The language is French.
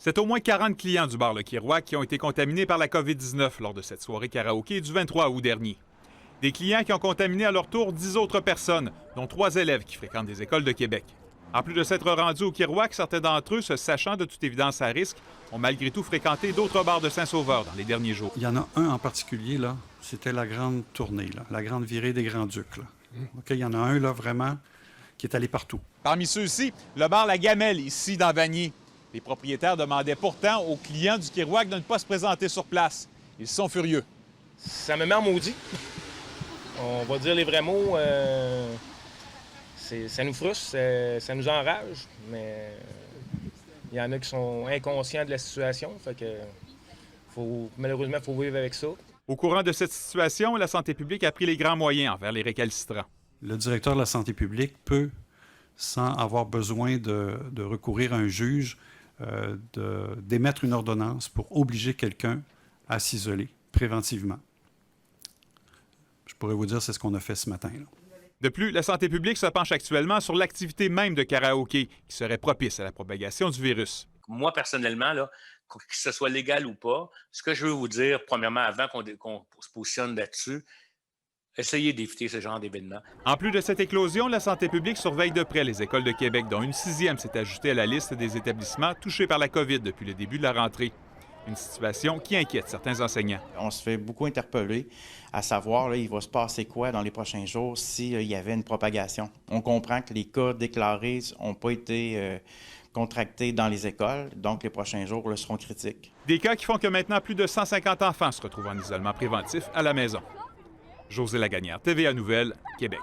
C'est au moins 40 clients du bar Le Kirouac qui ont été contaminés par la COVID-19 lors de cette soirée karaoké du 23 août dernier. Des clients qui ont contaminé à leur tour 10 autres personnes, dont 3 élèves qui fréquentent des écoles de Québec. En plus de s'être rendus au Kirouac, certains d'entre eux, se sachant de toute évidence à risque, ont malgré tout fréquenté d'autres bars de Saint-Sauveur dans les derniers jours. Il y en a un en particulier, là, c'était la grande tournée, là, la grande virée des Grands-Ducs. OK, il y en a un, là, vraiment, qui est allé partout. Parmi ceux-ci, le bar La Gamelle, ici dans Vanier. Les propriétaires demandaient pourtant aux clients du Kirouac de ne pas se présenter sur place. Ils sont furieux. Ça me met en maudit. On va dire les vrais mots. Ça nous frustre, ça nous enrage, mais il y en a qui sont inconscients de la situation. Fait que malheureusement, il faut vivre avec ça. Au courant de cette situation, la santé publique a pris les grands moyens envers les récalcitrants. Le directeur de la santé publique peut, sans avoir besoin de recourir à un juge, d'émettre une ordonnance pour obliger quelqu'un à s'isoler préventivement. Je pourrais vous dire, c'est ce qu'on a fait ce matin, là. De plus, la santé publique se penche actuellement sur l'activité même de karaoké, qui serait propice à la propagation du virus. Moi, personnellement, là, que ce soit légal ou pas, ce que je veux vous dire, premièrement, avant qu'on se positionne là-dessus, essayez d'éviter ce genre d'événements. En plus de cette éclosion, la santé publique surveille de près les écoles de Québec, dont une 6e s'est ajoutée à la liste des établissements touchés par la COVID depuis le début de la rentrée. Une situation qui inquiète certains enseignants. On se fait beaucoup interpeller à savoir, là, il va se passer quoi dans les prochains jours s'il y avait une propagation. On comprend que les cas déclarés n'ont pas été contractés dans les écoles, donc les prochains jours là, seront critiques. Des cas qui font que maintenant plus de 150 enfants se retrouvent en isolement préventif à la maison. José Lagagnère, TVA Nouvelles, Québec.